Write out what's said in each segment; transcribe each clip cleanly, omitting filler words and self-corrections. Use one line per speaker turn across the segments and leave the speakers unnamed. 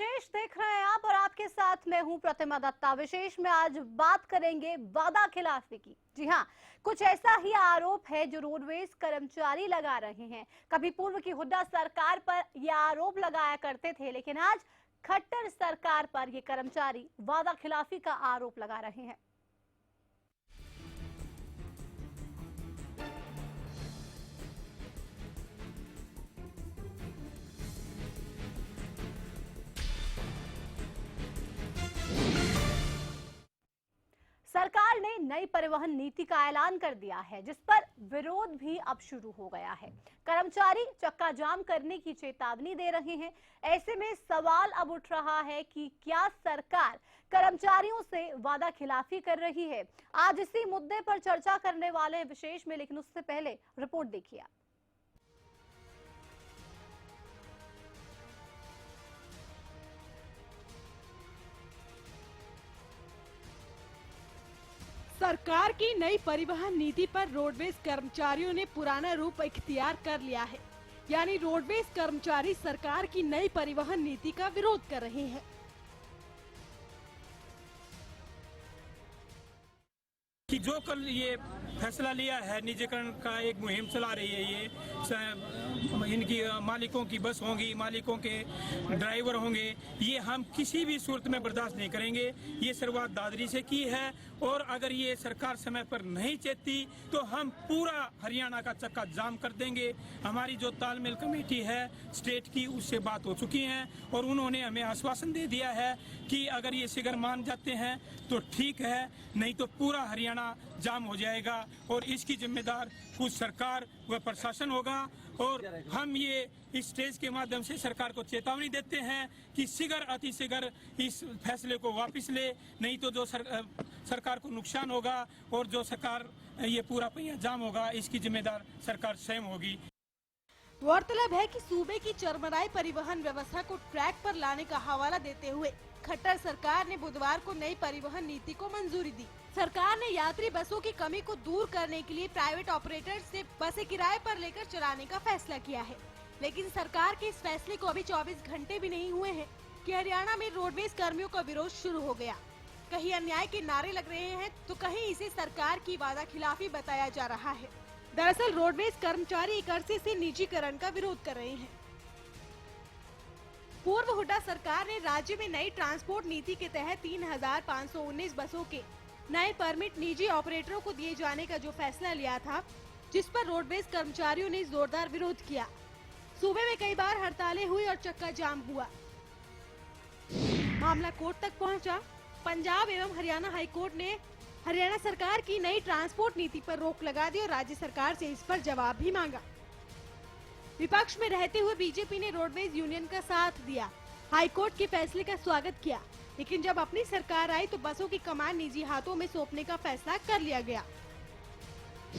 विशेष देख रहे हैं आप और आपके साथ मैं हूं प्रतिमा दत्ता। विशेष में आज बात करेंगे वादा खिलाफी की। जी हां, कुछ ऐसा ही आरोप है जो रोडवेज कर्मचारी लगा रहे हैं। कभी पूर्व की हुड्डा सरकार पर यह आरोप लगाया करते थे, लेकिन आज खट्टर सरकार पर ये कर्मचारी वादा खिलाफी का आरोप लगा रहे हैं। सरकार ने नई परिवहन नीति का ऐलान कर दिया है, जिस पर विरोध भी अब शुरू हो गया है। कर्मचारी चक्का जाम करने की चेतावनी दे रहे हैं। ऐसे में सवाल अब उठ रहा है कि क्या सरकार कर्मचारियों से वादा खिलाफी कर रही है। आज इसी मुद्दे पर चर्चा करने वाले हैं विशेष में, लेकिन उससे पहले रिपोर्ट देखिए।
सरकार की नई परिवहन नीति पर रोडवेज कर्मचारियों ने पुराना रूप इख्तियार कर लिया है। यानी रोडवेज कर्मचारी सरकार की नई परिवहन नीति का विरोध कर रहे हैं।
कि जो कल ये फैसला लिया है, निजीकरण का एक मुहिम चला रही है, ये इनकी मालिकों की बस होंगी, मालिकों के ड्राइवर होंगे, ये हम किसी भी सूरत में बर्दाश्त नहीं करेंगे। ये शुरुआत दादरी से की है और अगर ये सरकार समय पर नहीं चेतती तो हम पूरा हरियाणा का चक्का जाम कर देंगे। हमारी जो तालमेल कमेटी है स्टेट की, उससे बात हो चुकी है और उन्होंने हमें आश्वासन दे दिया है कि अगर ये शिगर मान जाते हैं तो ठीक है, नहीं तो पूरा हरियाणा जाम हो जाएगा और इसकी जिम्मेदार खुद सरकार व प्रशासन होगा। और हम ये इस स्टेज के माध्यम से सरकार को चेतावनी देते हैं कि शीघ्र अतिशीघ्र इस फैसले को वापस ले, नहीं तो जो सरकार को नुकसान होगा और जो सरकार ये पूरा पहिया जाम होगा, इसकी जिम्मेदार सरकार स्वयं होगी।
गौरतलब है कि सूबे की चरमराई परिवहन व्यवस्था को ट्रैक पर लाने का हवाला देते हुए खट्टर सरकार ने बुधवार को नई परिवहन नीति को मंजूरी दी। सरकार ने यात्री बसों की कमी को दूर करने के लिए प्राइवेट ऑपरेटर से बसें किराए पर लेकर चलाने का फैसला किया है। लेकिन सरकार के इस फैसले को अभी 24 घंटे भी नहीं हुए हैं कि हरियाणा में रोडवेज कर्मियों का विरोध शुरू हो गया। कहीं अन्याय के नारे लग रहे हैं तो कहीं इसे सरकार की वादा खिलाफी बताया जा रहा है। दरअसल रोडवेज कर्मचारी एक अरसे से निजीकरण का विरोध कर रहे हैं। पूर्व हुड्डा सरकार ने राज्य में नई ट्रांसपोर्ट नीति के तहत 3,519 बसों के नए परमिट निजी ऑपरेटरों को दिए जाने का जो फैसला लिया था, जिस पर रोडवेज कर्मचारियों ने जोरदार विरोध किया। सूबे में कई बार हड़तालें हुई और चक्का जाम हुआ। मामला कोर्ट तक पहुंचा। पंजाब एवं हरियाणा हाईकोर्ट ने हरियाणा सरकार की नई ट्रांसपोर्ट नीति पर रोक लगा दी और राज्य सरकार से इस पर जवाब भी मांगा। विपक्ष में रहते हुए बीजेपी ने रोडवेज यूनियन का साथ दिया, हाईकोर्ट के फैसले का स्वागत किया। लेकिन जब अपनी सरकार आई तो बसों की कमान निजी हाथों में सौंपने का फैसला कर लिया गया।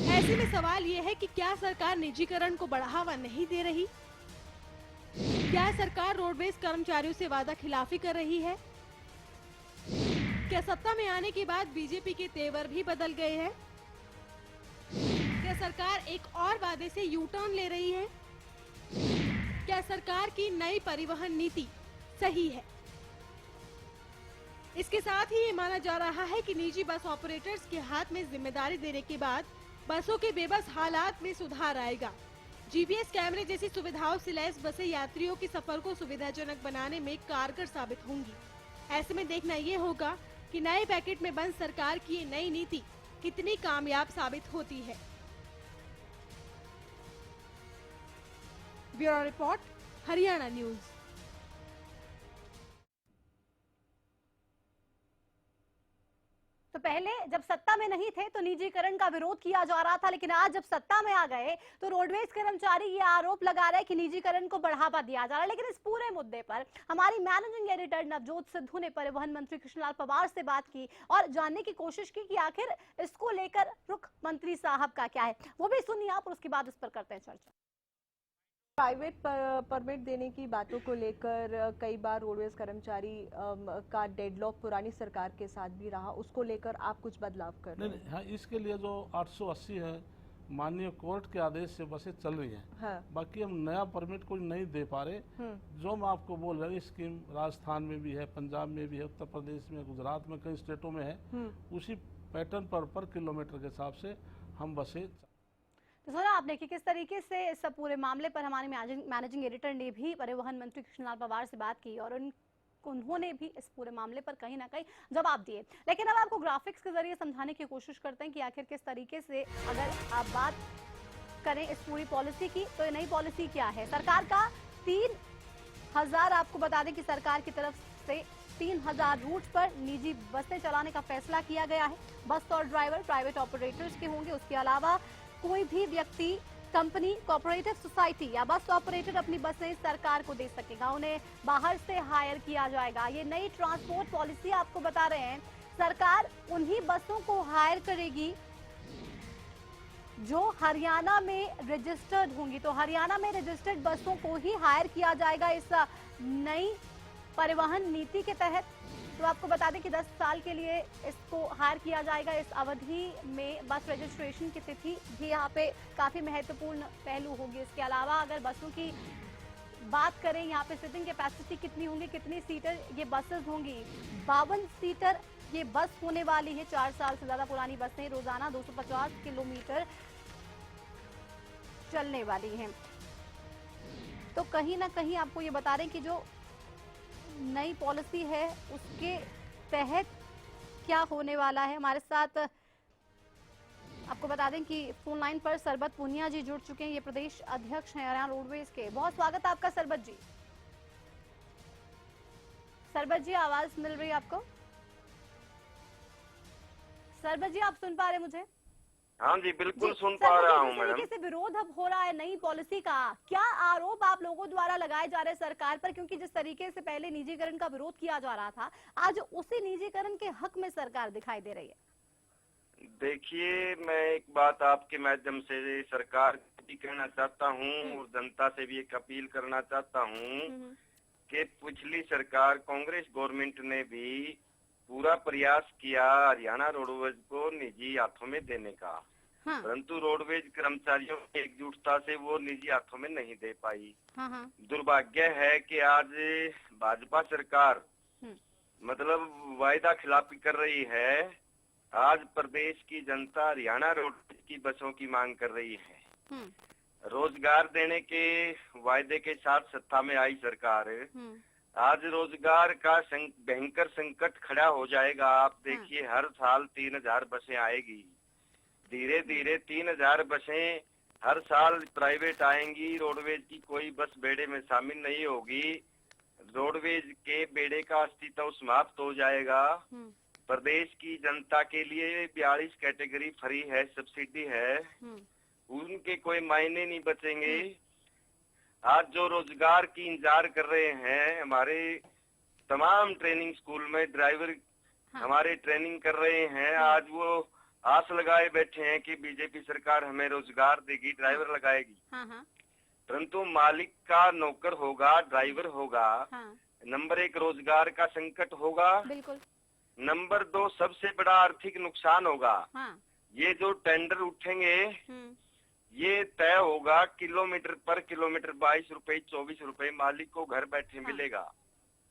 ऐसे में सवाल ये है कि क्या सरकार निजीकरण को बढ़ावा नहीं दे रही? क्या सरकार रोडवेज कर्मचारियों से वादा खिलाफी कर रही है? क्या सत्ता में आने के बाद बीजेपी के तेवर भी बदल गए हैं? क्या सरकार एक और वादे से यू टर्न ले रही है? क्या सरकार की नई परिवहन नीति सही है? इसके साथ ही ये माना जा रहा है कि निजी बस ऑपरेटर्स के हाथ में जिम्मेदारी देने के बाद बसों के बेबस हालात में सुधार आएगा। जीपीएस कैमरे जैसी सुविधाओं से लैस बसें यात्रियों के सफर को सुविधाजनक बनाने में कारगर साबित होंगी। ऐसे में देखना ये होगा कि नए पैकेट में बंद सरकार की ये नई नीति कितनी कामयाब साबित होती है। Bureau report, Haryana news.
तो पहले जब सत्ता में नहीं थे तो निजीकरण का विरोध किया जा रहा था, लेकिन आज जब सत्ता में आ गए तो रोडवेज कर्मचारी ये आरोप लगा रहे हैं कि निजीकरण को बढ़ावा दिया जा रहा है। लेकिन इस पूरे मुद्दे पर हमारी मैनेजिंग एडिटर नवजोत सिद्धू ने परिवहन मंत्री कृष्णलाल पंवार से बात की और जानने की कोशिश की कि आखिर इसको लेकर रुख मंत्री साहब का क्या है। वो भी सुनिए आप और उसके बाद इस पर करते हैं चर्चा।
प्राइवेट परमिट देने की बातों को लेकर कई बार रोडवेज कर्मचारी का डेडलॉक पुरानी सरकार के साथ भी रहा, उसको लेकर आप कुछ बदलाव कर रहे हैं?
नहीं, हाँ, इसके लिए जो 880 है माननीय कोर्ट के आदेश से बसें चल रही हैं।
हाँ।
बाकी हम नया परमिट कोई नहीं दे पा रहे। जो मैं आपको बोल रहा हूँ, स्कीम राजस्थान में भी है, पंजाब में भी है, उत्तर प्रदेश में, गुजरात में, कई स्टेटों में है। उसी पैटर्न पर किलोमीटर के हिसाब से हम बसें।
तो सुना आपने कि किस तरीके से इस पूरे मामले पर हमारे मैनेजिंग एडिटर ने भी परिवहन मंत्री कृष्णलाल पंवार से बात की और उन्होंने भी इस पूरे मामले पर कहीं ना कहीं जवाब दिए। लेकिन अब आपको ग्राफिक्स के जरिए समझाने की कोशिश करते हैं कि आखिर किस तरीके से, अगर आप बात करें इस पूरी पॉलिसी की, तो ये नई पॉलिसी क्या है। सरकार का 3000, आपको बता दें कि सरकार की तरफ से 3000 रूट पर निजी बसें चलाने का फैसला किया गया है। बस और ड्राइवर प्राइवेट ऑपरेटर्स के होंगे। उसके अलावा कोई भी व्यक्ति, कंपनी, कोऑपरेटिव सोसाइटी या बस ऑपरेटर अपनी बसें सरकार को दे सकेगा। उन्हें बाहर से हायर किया जाएगा। ये नई ट्रांसपोर्ट पॉलिसी आपको बता रहे हैं, सरकार उन्हीं बसों को हायर करेगी जो हरियाणा में रजिस्टर्ड होंगी। तो हरियाणा में रजिस्टर्ड बसों को ही हायर किया जाएगा इस नई परिवहन नीति के तहत। तो आपको बता दें कि 10 साल के लिए इसको हायर किया जाएगा। इस अवधि में बस रजिस्ट्रेशन की तिथि भी यहाँ पे काफी महत्वपूर्ण पहलू होगी। इसके अलावा अगर बसों की बात करें, यहाँ पे सीटिंग कैपेसिटी कितनी होंगी, कितनी सीटर ये बसेस होंगी, 52 सीटर ये बस होने वाली है। 4 साल से ज्यादा पुरानी बसें रोजाना 250 किलोमीटर चलने वाली हैं। तो कहीं ना कहीं आपको ये बता रहे हैं कि जो नई पॉलिसी है उसके तहत क्या होने वाला है। हमारे साथ आपको बता दें कि फोन लाइन पर सरबत पुनिया जी जुड़ चुके हैं। ये प्रदेश अध्यक्ष हैं हरियाणा रोडवेज के। बहुत स्वागत है आपका सरबत जी। सरबत जी, आवाज मिल रही है आपको? सरबत जी, आप सुन पा रहे हैं मुझे?
हाँ जी, बिल्कुल सुन पा रहा हूँ मैडम।
किस तरीके से विरोध अब हो रहा है नई पॉलिसी का, क्या आरोप आप लोगों द्वारा लगाए जा रहे हैं सरकार पर? क्योंकि जिस तरीके से पहले निजीकरण का विरोध किया जा रहा था, आज उसी निजीकरण के हक में सरकार दिखाई दे रही है।
देखिए, मैं एक बात आपके माध्यम से सरकार को भी कहना चाहता हूँ और जनता से भी एक अपील करना चाहता हूँ कि पिछली सरकार कांग्रेस गवर्नमेंट ने भी पूरा प्रयास किया हरियाणा रोडवेज को निजी हाथों में देने का।
हाँ।
परंतु रोडवेज कर्मचारियों की एकजुटता से वो निजी हाथों में नहीं दे पाई।
हाँ।
दुर्भाग्य है कि आज भाजपा सरकार मतलब वायदा खिलाफी कर रही है। आज प्रदेश की जनता हरियाणा रोडवेज की बसों की मांग कर रही है। रोजगार देने के वायदे के साथ सत्ता में आई सरकार, आज रोजगार का भयंकर संकट खड़ा हो जाएगा। आप देखिए, हर साल 3000 बसें आएगी। धीरे धीरे 3000 बसें हर साल प्राइवेट आएंगी। रोडवेज की कोई बस बेड़े में शामिल नहीं होगी। रोडवेज के बेड़े का अस्तित्व समाप्त हो जाएगा। प्रदेश की जनता के लिए 42 कैटेगरी फ्री है, सब्सिडी है, उनके कोई मायने नहीं बचेंगे। आज जो रोजगार की इंतजार कर रहे हैं, हमारे तमाम ट्रेनिंग स्कूल में ड्राइवर हमारे ट्रेनिंग कर रहे हैं। आज वो आस लगाए बैठे हैं कि बीजेपी सरकार हमें रोजगार देगी, ड्राइवर लगाएगी। परंतु मालिक का नौकर होगा, ड्राइवर होगा। नंबर 1 रोजगार का संकट होगा।
बिल्कुल।
नंबर 2 सबसे बड़ा आर्थिक नुकसान होगा। ये जो टेंडर उठेंगे ये तय होगा किलोमीटर पर किलोमीटर 22 रुपए 24 रुपए मालिक को घर बैठे मिलेगा।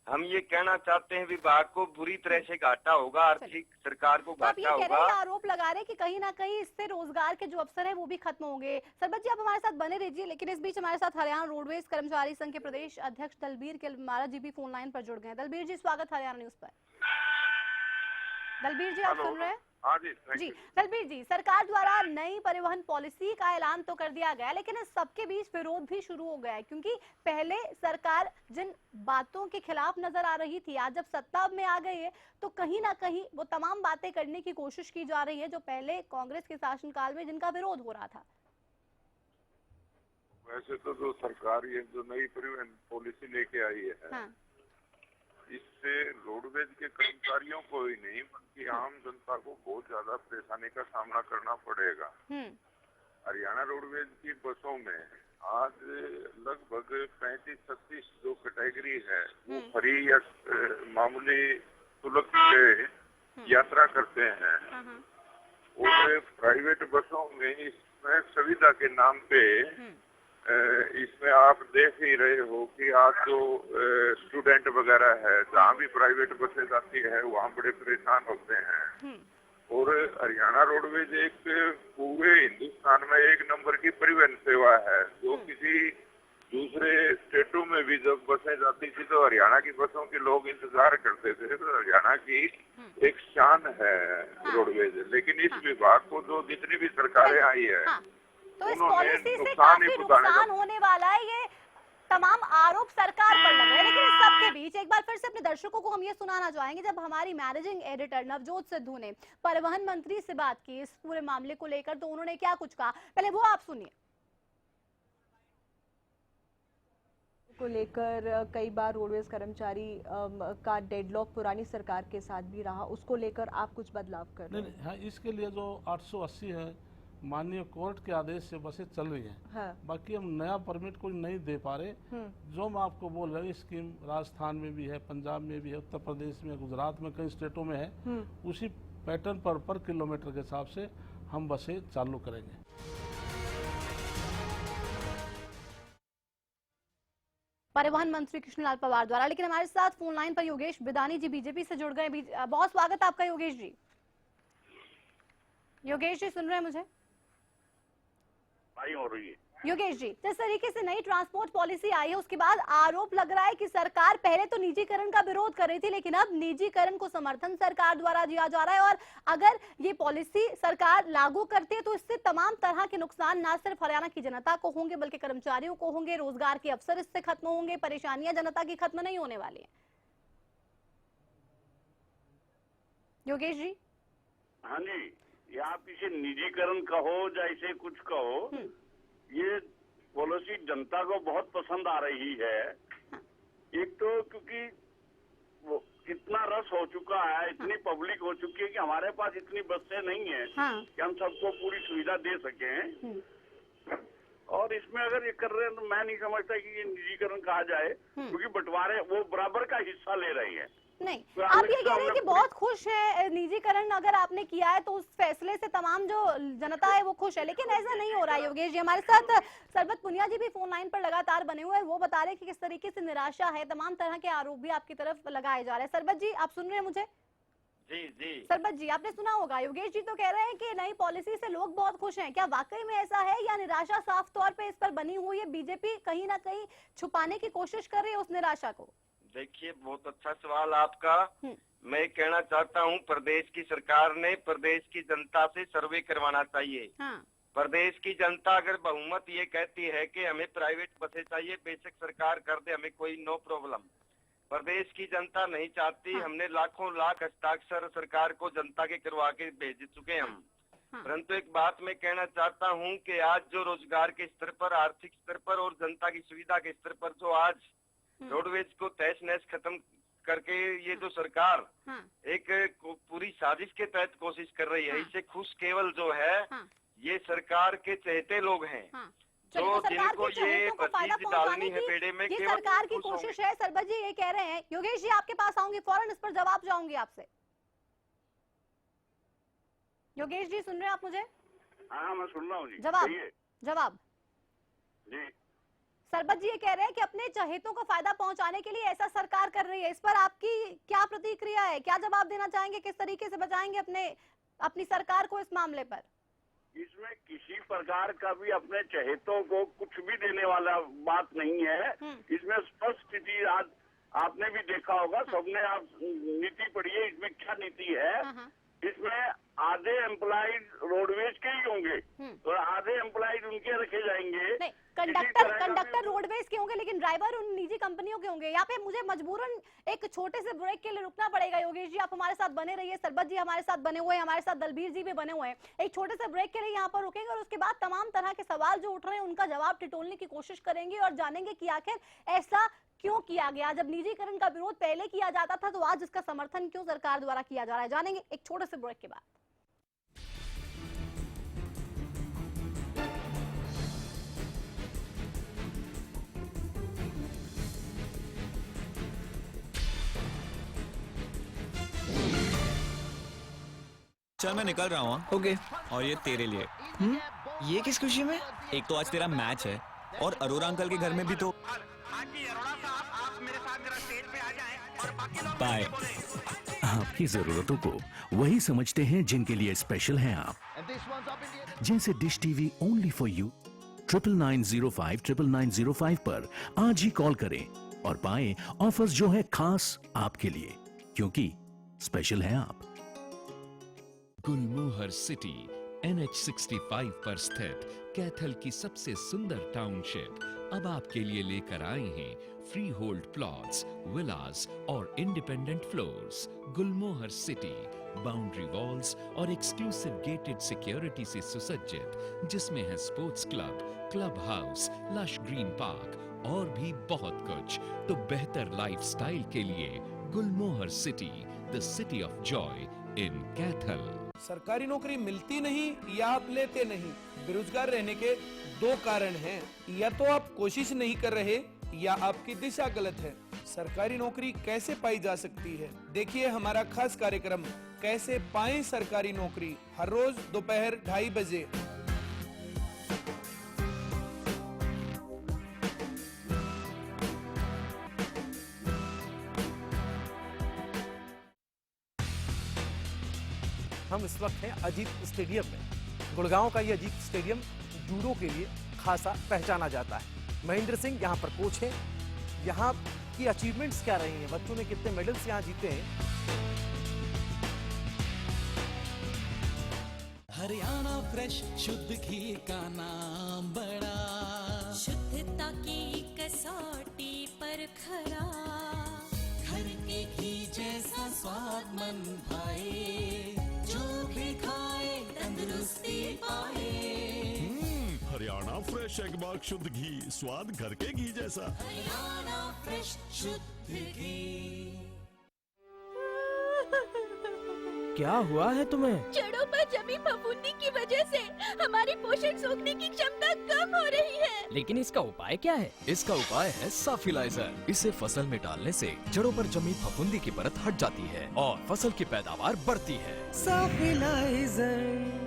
हम ये कहना चाहते हैं विभाग को बुरी तरह से घाटा होगा, आर्थिक सरकार को घाटा होगा।
आरोप लगा रहे हैं कि कहीं ना कहीं इससे रोजगार के जो अवसर है वो भी खत्म होंगे। सरबत जी, आप हमारे साथ बने रहिए। लेकिन इस बीच हमारे साथ हरियाणा रोडवेज कर्मचारी संघ के प्रदेश अध्यक्ष दलबीर केलमारा जी भी फोन लाइन पर जुड़ गए हैं। दलबीर जी, स्वागत हरियाणा न्यूज पर। दलबीर जी, आप सुन रहे हैं?
हाँ जी।
दलबीर जी, सरकार द्वारा नई परिवहन पॉलिसी का ऐलान तो कर दिया गया, लेकिन इस सबके बीच विरोध भी शुरू हो गया है। क्योंकि पहले सरकार जिन बातों के खिलाफ नजर आ रही थी, आज जब सत्ता में आ गई है तो कहीं ना कहीं वो तमाम बातें करने की कोशिश की जा रही है जो पहले कांग्रेस के शासनकाल में जिनका विरोध हो रहा था।
वैसे तो जो सरकार ये जो नई परिवहन पॉलिसी लेके आई है, इससे रोडवेज के कर्मचारियों को ही नहीं बल्कि आम जनता को बहुत ज्यादा परेशानी का सामना करना पड़ेगा। हरियाणा रोडवेज की बसों में आज लगभग 35-36 जो कैटेगरी है वो फ्री या मामूली शुल्क से यात्रा करते हैं। और प्राइवेट बसों में इस इसमें सुविधा के नाम पे इसमें आप देख ही रहे हो कि आज जो स्टूडेंट वगैरह है, जहाँ भी प्राइवेट बसें जाती है वहाँ बड़े परेशान होते हैं। और हरियाणा रोडवेज एक पूरे हिंदुस्तान में एक नंबर की परिवहन सेवा है, जो किसी दूसरे स्टेटों में भी जब बसें जाती थी तो हरियाणा की बसों के लोग इंतजार करते थे। तो हरियाणा की एक शान है रोडवेज। लेकिन इस विभाग को जो जितनी भी सरकारें आई है,
तो इस पॉलिसी से काफी नुकसान होने वाला है, ये तमाम आरोप सरकार पर लग रहे हैं। लेकिन इस सब के बीच एक बार फिर से अपने दर्शकों को हम ये सुनाना चाहेंगे, जब हमारी मैनेजिंग एडिटर नवजोत सिद्धू ने परिवहन मंत्री से बात की इस पूरे मामले को लेकर, तो उन्होंने क्या कुछ कहा, पहले वो आप सुनिए।
को लेकर कई बार रोडवेज कर्मचारी का डेडलॉक पुरानी सरकार के साथ भी रहा, उसको लेकर आप कुछ बदलाव कर रहे हैं?
नहीं, हाँ, इसके लिए जो 880 है माननीय कोर्ट के आदेश से बसें चल रही हैं।
हाँ।
बाकी हम नया परमिट कोई नहीं दे पा रहे। जो मैं आपको बोल रहा हूँ, स्कीम राजस्थान में भी है, पंजाब में भी है, उत्तर प्रदेश में, गुजरात में, कई स्टेटों में है। उसी पैटर्न पर किलोमीटर के हिसाब से हम बसें चालू करेंगे।
परिवहन मंत्री कृष्णलाल पवार द्वारा। लेकिन हमारे साथ फोन लाइन पर योगेश बिदानी जी बीजेपी से जुड़ गए। बहुत स्वागत है आपका योगेश जी। योगेश जी सुन रहे हैं मुझे?
हो रही है
योगेश जी, जिस तरीके से नई ट्रांसपोर्ट पॉलिसी आई है उसके बाद आरोप लग रहा है कि सरकार पहले तो निजीकरण का विरोध कर रही थी, लेकिन अब निजीकरण को समर्थन सरकार द्वारा दिया जा रहा है। और अगर ये पॉलिसी सरकार लागू करती है तो इससे तमाम तरह के नुकसान ना सिर्फ हरियाणा की जनता को होंगे बल्कि कर्मचारियों को होंगे, रोजगार के अवसर इससे खत्म होंगे, परेशानियां जनता की खत्म नहीं होने वाली है। योगेश जी।
हाँ जी, ये आप इसे निजीकरण कहो या इसे कुछ कहो, ये पॉलिसी जनता को बहुत पसंद आ रही है। एक तो क्योंकि वो इतना रस हो चुका है, इतनी पब्लिक हो चुकी है कि हमारे पास इतनी बसें नहीं है कि हम सबको पूरी सुविधा दे सकें। और इसमें अगर ये कर रहे हैं तो मैं नहीं समझता कि ये निजीकरण कहा जाए, क्योंकि बंटवारे वो बराबर का हिस्सा ले रही है।
नहीं, आप ये कह रहे हैं कि बहुत खुश है निजीकरण अगर आपने किया है तो उस फैसले से तमाम जो जनता है वो खुश है, लेकिन ऐसा नहीं हो रहा है। योगेश जी, हमारे साथ सरबत पुनिया जी भी फोन लाइन पर लगातार बने हुए हैं, वो बता रहे हैं कि किस तरीके से निराशा है, तमाम तरह के आरोप भी आपकी तरफ लगाए जा रहे हैं। सरबत जी, आप सुन रहे हैं मुझे?
जी जी।
सरबत जी, आपने सुना होगा योगेश जी तो कह रहे हैं कि नई पॉलिसी से लोग बहुत खुश हैं। क्या वाकई में ऐसा है या निराशा साफ तौर पे इस पर बनी हुई है, बीजेपी कहीं ना कहीं छुपाने की कोशिश कर रही है उस निराशा को?
देखिए, बहुत अच्छा सवाल आपका। मैं कहना चाहता हूँ, प्रदेश की सरकार ने प्रदेश की जनता से सर्वे करवाना चाहिए। प्रदेश की जनता अगर बहुमत ये कहती है कि हमें प्राइवेट बसें चाहिए, बेशक सरकार कर दे, हमें कोई नो प्रॉब्लम। प्रदेश की जनता नहीं चाहती। हमने लाखों लाख हस्ताक्षर सरकार को जनता के करवा के भेज चुके हम। परंतु एक बात मैं कहना चाहता हूँ कि आज जो रोजगार के स्तर पर, आर्थिक स्तर पर और जनता की सुविधा के स्तर पर जो आज रोडवेज को तहस नहस खत्म करके ये जो सरकार एक पूरी साजिश के तहत कोशिश कर रही है, इससे खुश केवल जो है ये सरकार के चहेते लोग हैं, जो जिनको ये बसीज डालनी है पेड़े में,
ये सरकार की कोशिश है। सरबत जी ये कह रहे हैं। योगेश जी, आपके पास आऊंगी, फौरन इस पर जवाब चाहूंगी आपसे। योगेश जी सुन रहे हैं आप मुझे?
हाँ, मैं सुन रहा हूँ जी।
जवाब
जी।
सरबत जी ये कह रहे हैं कि अपने चहेतों को फायदा पहुंचाने के लिए ऐसा सरकार कर रही है, इस पर आपकी क्या प्रतिक्रिया है? क्या जवाब देना चाहेंगे? किस तरीके से बचाएंगे अपनी सरकार को इस मामले पर?
इसमें किसी प्रकार का भी अपने चहेतों को कुछ भी देने वाला बात नहीं है। इसमें स्पष्ट स्थिति आज आपने भी देखा होगा, सबने आप नीति पढ़ी है, इसमें क्या नीति है। इसमें आधे एम्प्लॉइज रोडवेज के ही होंगे, तो आधे एम्प्लॉइज उनके रखे जाएंगे।
नहीं, कंडक्टर रोडवेज के होंगे, लेकिन ड्राइवर उन निजी कंपनियों के होंगे। यहाँ पे मुझे मजबूरन एक छोटे से ब्रेक के लिए रुकना पड़ेगा। योगेश जी, आप हमारे साथ बने रहिए, सरबत जी हमारे साथ बने हुए हैं, हमारे साथ दलबीर जी भी बने हुए हैं। एक छोटे से ब्रेक के लिए यहाँ पर रुकेंगे और उसके बाद तमाम तरह के सवाल जो उठ रहे हैं उनका जवाब टिटोलने की कोशिश करेंगे और जानेंगे कि आखिर ऐसा क्यों किया गया। जब निजीकरण का विरोध पहले किया जाता था तो आज इसका समर्थन क्यों सरकार द्वारा किया जा रहा है, जानेंगे एक छोटे से ब्रेक के बाद।
चल मैं निकल रहा हूँ। ओके। और ये तेरे लिए। ये किस खुशी में? एक तो आज तेरा मैच है और अरोरा अंकल के घर में भी तो। बाय।
आपकी जरूरतों को वही समझते हैं जिनके लिए स्पेशल हैं आप, जैसे dish TV only for you. 9905 पर आज ही कॉल करें और पाएं ऑफर्स जो है खास आपके लिए, क्योंकि स्पेशल है आप।
गुलमोहर सिटी NH65 पर स्थित कैथल की सबसे सुंदर टाउनशिप अब आपके लिए लेकर आए हैं फ्री होल्ड प्लॉट्स, विलास और independent floors. Gulmohar city boundary walls और एक्सक्लूसिव गेटेड सिक्योरिटी से सुसज्जित, जिसमें है sports club, club house, lush green park और भी बहुत कुछ। तो बेहतर लाइफस्टाइल के लिए Gulmohar city, the city of joy in Kaithal.
सरकारी नौकरी मिलती नहीं या आप लेते नहीं, बेरोजगार रहने के दो कारण हैं। या तो आप कोशिश नहीं कर रहे या आपकी दिशा गलत है। सरकारी नौकरी कैसे पाई जा सकती है, देखिए हमारा खास कार्यक्रम कैसे पाएं सरकारी नौकरी, हर रोज दोपहर 2:30 बजे।
हम इस वक्त हैं अजीत स्टेडियम में। गुड़गांव का ये अजीत स्टेडियम जूडो के लिए खासा पहचाना जाता है। महेंद्र सिंह यहाँ पर कोच हैं। यहाँ की अचीवमेंट्स क्या रही हैं, बच्चों ने कितने मेडल्स यहाँ जीते हैं।
हरियाणा फ्रेश शुद्ध घी का नाम बड़ा, शुद्धता की कसौटी पर खरा, घर के घी जैसा स्वाद मन भाए, जो भी खाए तंदुरुस्ती पाए।
हरियाणा फ्रेश एगबाग शुद्ध घी, स्वाद घर के घी जैसा।
हरियाणा फ्रेश शुद्ध घी।
क्या हुआ है तुम्हें?
जड़ों पर जमी फफूंदी की वजह से हमारी पोषण सोखने की क्षमता कम हो रही है।
लेकिन इसका उपाय क्या है? इसका उपाय है साफिलाइजर। इसे फसल में डालने से जड़ों पर जमी फफूंदी की परत हट जाती है और फसल की पैदावार बढ़ती है।
साफिलाइजर।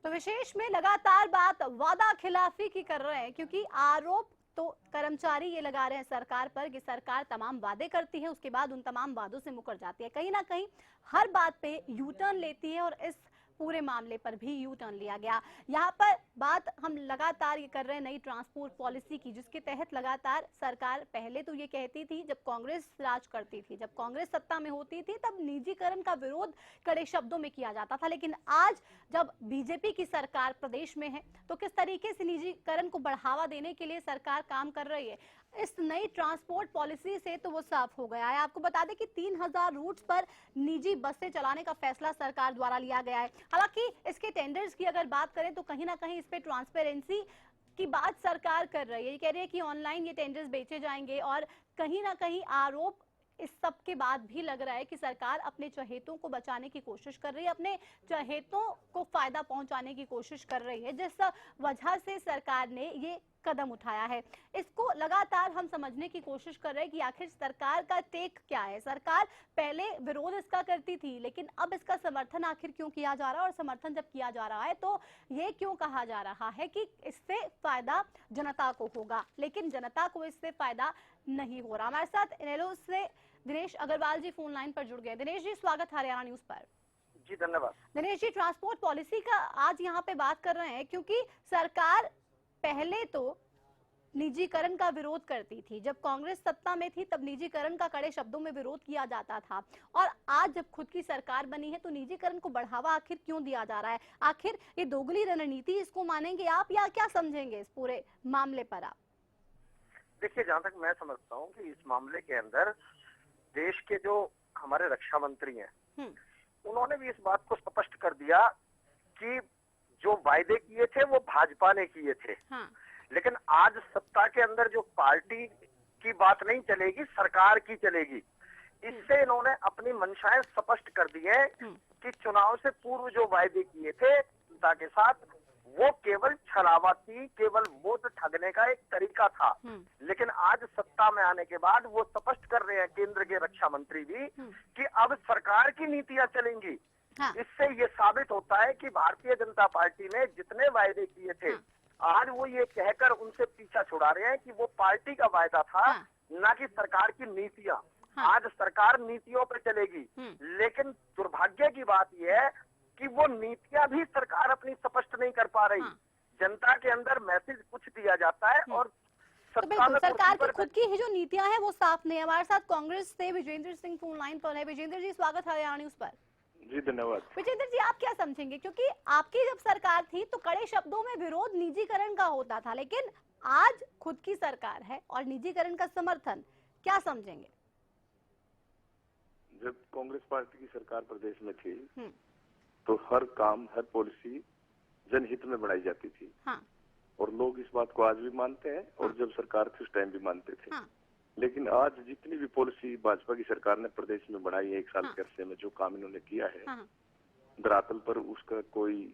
तो विशेष में लगातार बात वादा खिलाफी की कर रहे हैं, क्योंकि आरोप तो कर्मचारी ये लगा रहे हैं सरकार पर कि सरकार तमाम वादे करती है, उसके बाद उन तमाम वादों से मुकर जाती है। कहीं ना कहीं हर बात पे यू टर्न लेती है और इस पूरे मामले पर भी यू टर्न लिया गया। यहाँ पर बात हम लगातार ये कर रहे हैं नई ट्रांसपोर्ट पॉलिसी की, जिसके तहत लगातार सरकार पहले तो ये कहती थी, जब कांग्रेस राज करती थी, जब कांग्रेस सत्ता में होती थी, तब निजीकरण का विरोध कड़े शब्दों में किया जाता था। लेकिन आज जब बीजेपी की सरकार प्रदेश में है, तो किस तरीके से निजीकरण को बढ़ावा देने के लिए सरकार काम कर रही है, इस नई ट्रांसपोर्ट पॉलिसी से तो वो साफ हो गया है। आपको बता दें कि 3000 रूट्स पर निजी बसें चलाने का फैसला सरकार द्वारा लिया गया है। हालांकि इसके टेंडर्स की अगर बात करें तो कहीं ना कहीं इस पे ट्रांसपेरेंसी की बात सरकार कर रही है। ये कह रही है कि ऑनलाइन ये टेंडर्स बेचे जाएंगे और कहीं ना कहीं आरोप इस सब के बाद भी लग रहा है कि सरकार अपने चहेतों को बचाने की कोशिश कर रही है, अपने चहेतों को फायदा पहुंचाने की कोशिश कर रही है, जिस वजह से सरकार ने ये कदम उठाया है। इसको लगातार हम समझने की कोशिश कर रहे हैं कि आखिर सरकार का टेक क्या है। सरकार पहले विरोध इसका करती थी, लेकिन अब इसका समर्थन आखिर क्यों किया जा रहा है, और समर्थन जब किया जा रहा है तो ये क्यों कहा जा रहा है कि इससे फायदा जनता को होगा, लेकिन जनता को इससे फायदा नहीं हो रहा। हमारे साथ इनेलो से दिनेश अग्रवाल जी फोन लाइन पर जुड़ गए। दिनेश जी, स्वागत हरियाणा न्यूज पर।
जी धन्यवाद।
दिनेश जी, ट्रांसपोर्ट पॉलिसी का आज यहाँ पे बात कर रहे हैं, क्योंकि सरकार पहले तो निजीकरण का विरोध करती थी। जब कांग्रेस सत्ता में थी तब निजीकरण का कड़े शब्दों में विरोध किया जाता था, और आज जब खुद की सरकार बनी है तो निजीकरण को बढ़ावा आखिर क्यों दिया जा रहा है? आखिर ये दोगली रणनीति, इसको मानेंगे आप या क्या समझेंगे इस पूरे मामले पर आप?
देखिए, जहाँ तक मैं समझता हूँ कि इस मामले के अंदर देश के जो हमारे रक्षा मंत्री हैं, उन्होंने भी इस बात को स्पष्ट कर दिया कि जो वायदे किए थे वो भाजपा ने किए थे। लेकिन आज सत्ता के अंदर जो पार्टी की बात नहीं चलेगी, सरकार की चलेगी। इससे इन्होंने अपनी मंशाएं स्पष्ट कर दी हैं कि चुनाव से पूर्व जो वायदे किए थे जनता के साथ, वो केवल छलावती, केवल वोट ठगने का एक तरीका था। लेकिन आज सत्ता में आने के बाद वो स्पष्ट कर रहे हैं, केंद्र के रक्षा मंत्री भी, कि अब सरकार की नीतियां चलेंगी। इससे ये साबित होता है कि भारतीय जनता पार्टी ने जितने वायदे किए थे, आज वो ये कहकर उनसे पीछा छुड़ा रहे हैं कि वो पार्टी का वायदा था, ना कि सरकार की नीतियां। आज सरकार नीतियों पर चलेगी, लेकिन दुर्भाग्य की बात यह है कि वो नीतियां भी सरकार अपनी स्पष्ट नहीं कर पा रही। जनता के अंदर मैसेज कुछ दिया जाता है और
तो बिल्कुल सरकार की खुद की ही जो नीतियां हैं वो साफ नहीं है। हमारे साथ कांग्रेस से विजेंद्र सिंह फोन लाइन पर है। विजेंद्र जी, स्वागत है हरियाणा न्यूज पर।
जी धन्यवाद।
विजेंद्र जी, आप क्या समझेंगे, क्योंकि आपकी जब सरकार थी तो कड़े शब्दों में विरोध निजीकरण का होता था, लेकिन आज खुद की सरकार है और निजीकरण का समर्थन, क्या समझेंगे?
जब कांग्रेस पार्टी की सरकार प्रदेश में थी तो हर काम, हर पॉलिसी जनहित में बनाई जाती थी। और लोग इस बात को आज भी मानते हैं और जब सरकार थी उस टाइम भी मानते थे। लेकिन आज जितनी भी पॉलिसी भाजपा की सरकार ने प्रदेश में बनाई है, 1 साल के अरसे में जो काम इन्होंने किया है, धरातल पर उसका कोई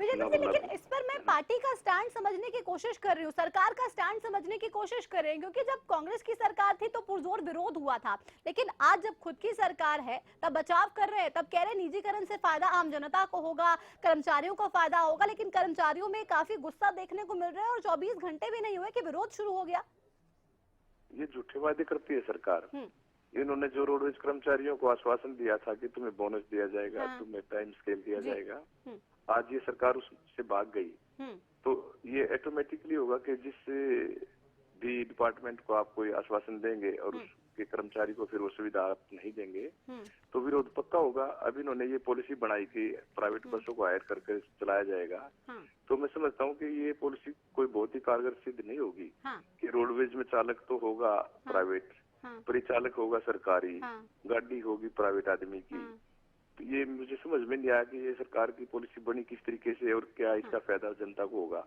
लेकिन इस पर मैं पार्टी का स्टैंड समझने की कोशिश कर रही हूँ, सरकार का स्टैंड समझने की कोशिश कर रही हूँ, क्योंकि जब कांग्रेस की सरकार थी तो पुरजोर विरोध हुआ था, लेकिन आज जब खुद की सरकार है तब बचाव कर रहे हैं, तब कह रहे हैं निजीकरण से फायदा आम जनता को होगा, कर्मचारियों को फायदा होगा, लेकिन कर्मचारियों में काफी गुस्सा देखने को मिल रहा है और 24 घंटे भी नहीं हुए कि विरोध शुरू हो गया।
ये झूठे वादे करती है सरकार। इन्होंने जो रोडवेज कर्मचारियों को आश्वासन दिया था कि तुम्हें बोनस दिया जाएगा, तुम्हें टाइम स्केल दिया जाएगा, आज ये सरकार उससे भाग गई। तो ये ऑटोमेटिकली होगा कि जिस भी डिपार्टमेंट को आप कोई आश्वासन देंगे और उसके कर्मचारी को फिर वो सुविधा आप नहीं देंगे तो विरोध पक्का होगा। अब इन्होंने ये पॉलिसी बनाई कि प्राइवेट बसों को हायर करके चलाया जाएगा, तो मैं समझता हूँ कि ये पॉलिसी कोई बहुत ही कारगर सिद्ध नहीं होगी। कि रोडवेज में चालक तो होगा प्राइवेट, परिचालक होगा सरकारी, गाड़ी होगी प्राइवेट आदमी की। तो ये मुझे समझ में नहीं आया कि ये सरकार की पॉलिसी बनी किस तरीके से और क्या इसका फायदा जनता को होगा।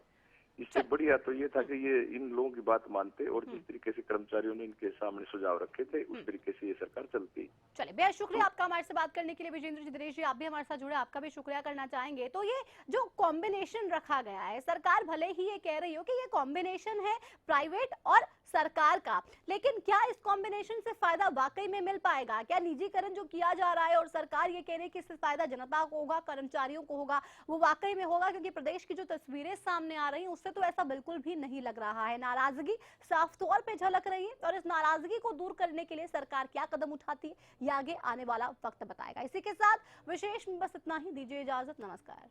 इससे बढ़िया तो ये था कि ये इन लोगों की बात मानते और जिस तरीके से कर्मचारियों ने इनके सामने सुझाव रखे थे उस तरीके से ये सरकार चलती।
चलिए, बेहद शुक्रिया आपका हमारे से बात करने के लिए। विजेंद्र जी, दिनेश जी, आप भी हमारे साथ जुड़े, आपका भी शुक्रिया करना चाहेंगे। तो ये जो कॉम्बिनेशन रखा गया है, सरकार भले ही ये कह रही हो कि ये कॉम्बिनेशन है प्राइवेट और सरकार का, लेकिन क्या इस कॉम्बिनेशन से फायदा वाकई में मिल पाएगा? क्या निजीकरण जो किया जा रहा है और सरकार ये कह रही है कि इससे फायदा जनता को होगा, कर्मचारियों को होगा, वो वाकई में होगा? क्योंकि प्रदेश की जो तस्वीरें सामने आ रही हैं उससे तो ऐसा बिल्कुल भी नहीं लग रहा है। नाराजगी साफ तौर पे झलक रही है और इस नाराजगी को दूर करने के लिए सरकार क्या कदम उठाती है ये आगे आने वाला वक्त बताएगा। इसी के साथ विशेष में बस इतना ही। दीजिए इजाजत, नमस्कार।